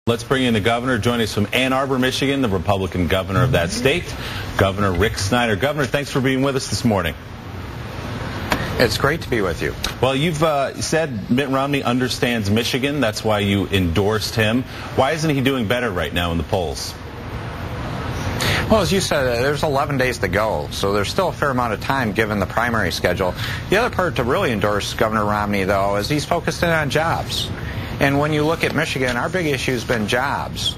Let's bring in the governor. Joining us from Ann Arbor, Michigan, the Republican governor of that state, Governor Rick Snyder. Governor, thanks for being with us this morning. It's great to be with you. Well, you've said Mitt Romney understands Michigan. That's why you endorsed him. Why isn't he doing better right now in the polls? Well, as you said, there's 11 days to go, so there's still a fair amount of time given the primary schedule. The other part to really endorse Governor Romney, though, is he's focused in on jobs. And when you look at Michigan, our big issue has been jobs.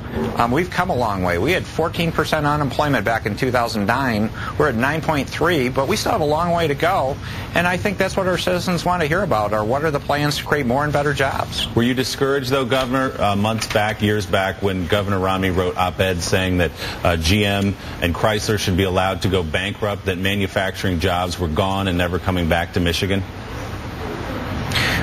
We've come a long way. We had 14% unemployment back in 2009. We're at 9.3, but we still have a long way to go. And I think that's what our citizens want to hear about, or what are the plans to create more and better jobs. Were you discouraged, though, Governor, months back, years back, when Governor Romney wrote op-eds saying that GM and Chrysler should be allowed to go bankrupt, that manufacturing jobs were gone and never coming back to Michigan?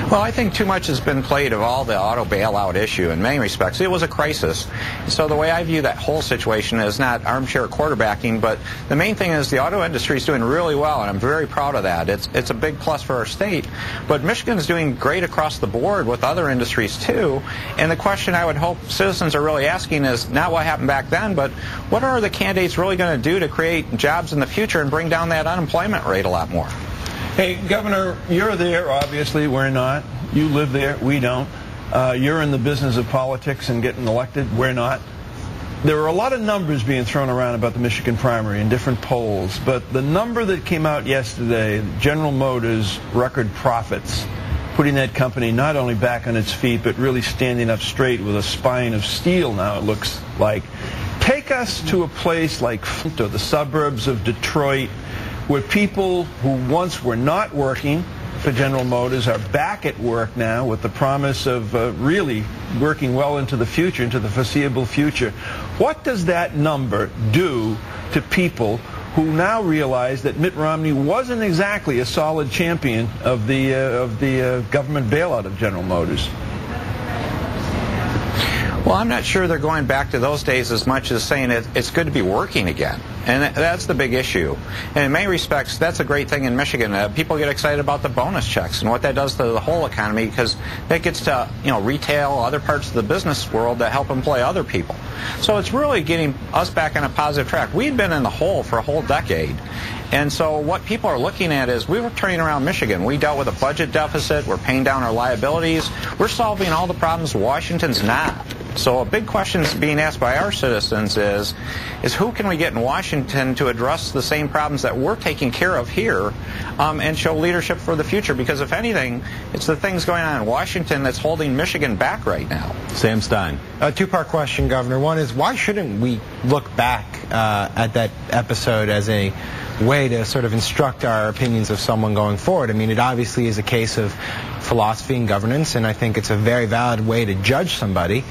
Well, I think too much has been played of all the auto bailout issue in many respects. It was a crisis. So the way I view that whole situation is not armchair quarterbacking, but the main thing is the auto industry is doing really well, and I'm very proud of that. It's a big plus for our state. But Michigan is doing great across the board with other industries, too. And the question I would hope citizens are really asking is not what happened back then, but what are the candidates really going to do to create jobs in the future and bring down that unemployment rate a lot more? Hey, Governor, you're there, obviously. We're not. You live there. We don't. You're in the business of politics and getting elected. We're not. There are a lot of numbers being thrown around about the Michigan primary in different polls, but the number that came out yesterday, General Motors' record profits, putting that company not only back on its feet, but really standing up straight with a spine of steel now, it looks like. Take us to a place like Flint, the suburbs of Detroit, where people who once were not working for General Motors are back at work now with the promise of really working well into the future, into the foreseeable future. What does that number do to people who now realize that Mitt Romney wasn't exactly a solid champion of the government bailout of General Motors? Well, I'm not sure they're going back to those days as much as saying it's good to be working again. And that's the big issue. And in many respects, that's a great thing in Michigan. People get excited about the bonus checks and what that does to the whole economy, because that gets to retail, other parts of the business world that help employ other people. So it's really getting us back on a positive track. We've been in the hole for a whole decade. And so what people are looking at is we were turning around Michigan. We dealt with a budget deficit. We're paying down our liabilities. We're solving all the problems Washington's not. So a big question being asked by our citizens is who can we get in Washington to address the same problems that we're taking care of here and show leadership for the future? Because if anything, it's the things going on in Washington that's holding Michigan back right now. Sam Stein. A two-part question, Governor. One is, why shouldn't we look back at that episode as a way to sort of instruct our opinions of someone going forward? I mean, it obviously is a case of philosophy and governance, and I think it's a very valid way to judge somebody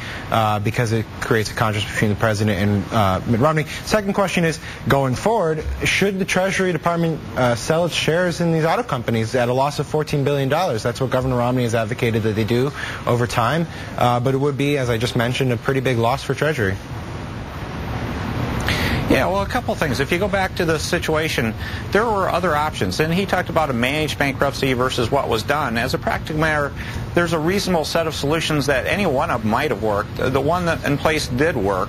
because it creates a contrast between the president and Mitt Romney. Second question is, going forward, should the Treasury Department sell its shares in these auto companies at a loss of $14 billion? That's what Governor Romney has advocated that they do over time, but it would be, as I just mentioned, a pretty big loss for Treasury. Yeah, well, a couple things. If you go back to the situation, there were other options. And he talked about a managed bankruptcy versus what was done. As a practical matter, there's a reasonable set of solutions that any one of them might have worked. The one that in place did work.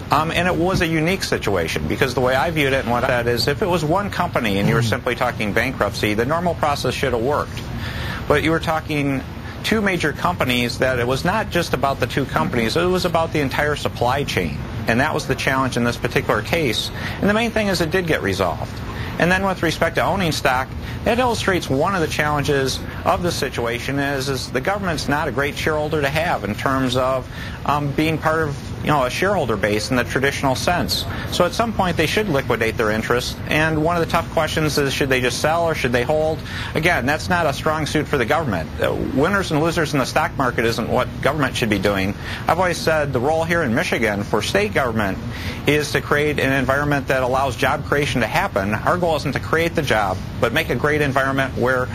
And it was a unique situation, because the way I viewed it and what that is, if it was one company and you were simply talking bankruptcy, the normal process should have worked. But you were talking two major companies, that it was not just about the two companies, it was about the entire supply chain. And that was the challenge in this particular case. And the main thing is it did get resolved. And then with respect to owning stock, that illustrates one of the challenges of the situation is the government's not a great shareholder to have in terms of being part of a shareholder base in the traditional sense. So at some point they should liquidate their interest, and one of the tough questions is, should they just sell or should they hold? Again, that's not a strong suit for the government. Winners and losers in the stock market isn't what government should be doing. I've always said the role here in Michigan for state government is to create an environment that allows job creation to happen. Our goal isn't to create the job, but make a great environment where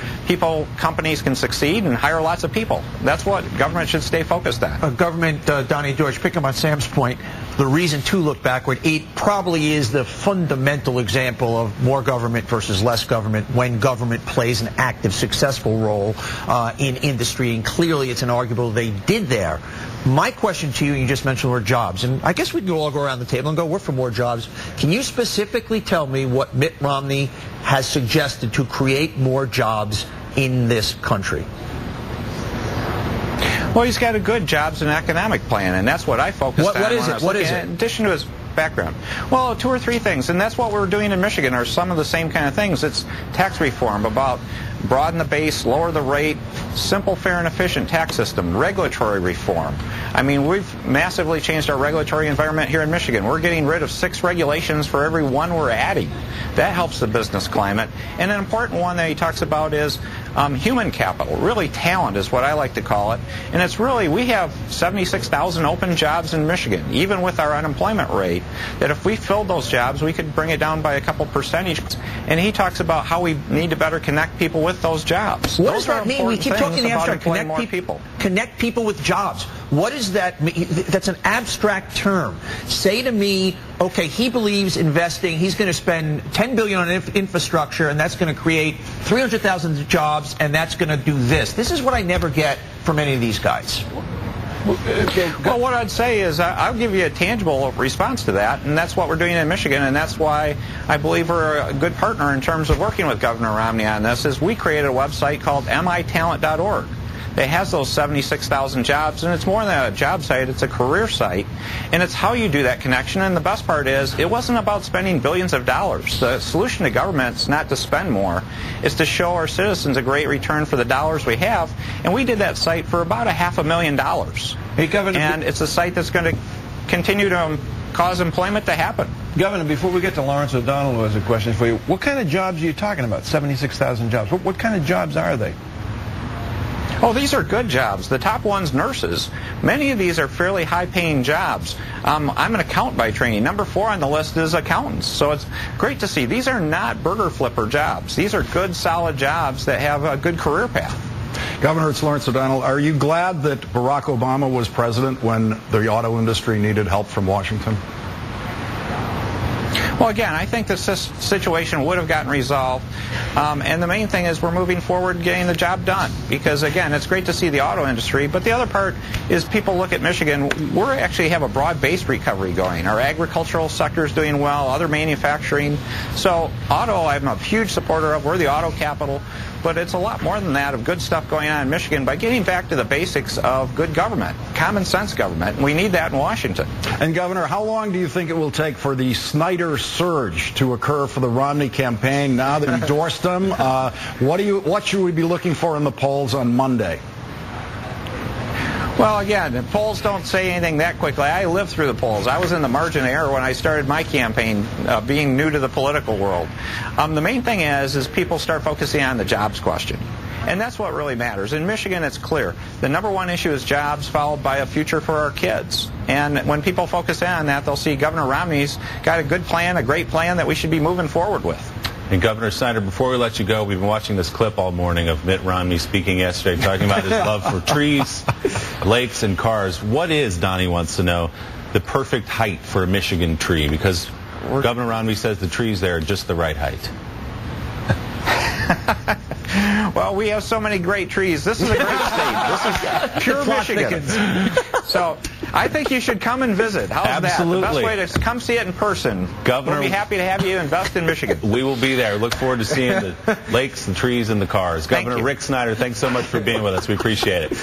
companies can succeed and hire lots of people. That's what government should stay focused on. Government, Donnie George, pick up on Sam's point. the reason to look backward. It probably is the fundamental example of more government versus less government when government plays an active, successful role in industry, and clearly it's an arguable they did there. My question to you just mentioned were jobs, and I guess we can all go around the table and go, we're for more jobs. Can you specifically tell me what Mitt Romney has suggested to create more jobs in this country? Well, he's got a good jobs and economic plan, and that's what I focused on. What is it? What is it? In addition to his background. Well, 2 or 3 things, and that's what we're doing in Michigan are some of the same kind of things. It's tax reform, about broaden the base, lower the rate, simple, fair, and efficient tax system, regulatory reform. I mean, we've massively changed our regulatory environment here in Michigan. We're getting rid of 6 regulations for every one we're adding. That helps the business climate. And an important one that he talks about is human capital. Really, talent is what I like to call it. And it's really, we have 76,000 open jobs in Michigan, even with our unemployment rate, that if we filled those jobs, we could bring it down by a couple percentage. And he talks about how we need to better connect people with those jobs. What does that mean? We keep talking in the abstract. Connect people with jobs. What does that mean? That's an abstract term. Say to me, okay, he believes investing, he's going to spend $10 billion on infrastructure, and that's going to create 300,000 jobs, and that's going to do this. This is what I never get from any of these guys. Well, what I'd say is I'll give you a tangible response to that, and that's what we're doing in Michigan, and that's why I believe we're a good partner in terms of working with Governor Romney on this, is we created a website called mitalent.org. It has those 76,000 jobs, and it's more than a job site, it's a career site, and it's how you do that connection. And the best part is it wasn't about spending billions of dollars. The solution to government is not to spend more, it's to show our citizens a great return for the dollars we have, and we did that site for about $500,000. Hey, Governor, and it's a site that's going to continue to cause employment to happen. Governor, before we get to Lawrence O'Donnell, who has a question for you, what kind of jobs are you talking about? 76,000 jobs. What kind of jobs are they? Oh, these are good jobs. The top one's nurses. Many of these are fairly high-paying jobs. I'm an accountant by training. Number 4 on the list is accountants. So it's great to see. These are not burger flipper jobs. These are good, solid jobs that have a good career path. Governor, it's Lawrence O'Donnell. Are you glad that Barack Obama was president when the auto industry needed help from Washington? Well, again, I think this situation would have gotten resolved, and the main thing is we're moving forward getting the job done, because, again, it's great to see the auto industry, but the other part is people look at Michigan, we actually have a broad-based recovery going. Our agricultural sector is doing well, other manufacturing. So auto, I'm a huge supporter of. We're the auto capital, but it's a lot more than that of good stuff going on in Michigan by getting back to the basics of good government, common sense government, and we need that in Washington. And, Governor, how long do you think it will take for the Snyder surge to occur for the Romney campaign now that you endorsed him? What should we be looking for in the polls on Monday? Well, again, the polls don't say anything that quickly. I lived through the polls. I was in the margin of error when I started my campaign, being new to the political world. The main thing is people start focusing on the jobs question. And that's what really matters. In Michigan, it's clear. The number 1 issue is jobs, followed by a future for our kids. And when people focus on that, they'll see Governor Romney's got a good plan, a great plan that we should be moving forward with. And Governor Snyder, before we let you go, we've been watching this clip all morning of Mitt Romney speaking yesterday, talking about his love for trees, lakes, and cars. What is, Donnie wants to know, the perfect height for a Michigan tree? Because Governor Romney says the trees there are just the right height. Well, we have so many great trees. This is a great state. This is pure Michigan. So I think you should come and visit. How's Absolutely. that? The best way to come see it in person. Governor, we'll be happy to have you invest in Michigan. We will be there. Look forward to seeing the lakes, the trees, and the cars. Thank Governor you. Rick Snyder, thanks so much for being with us. We appreciate it.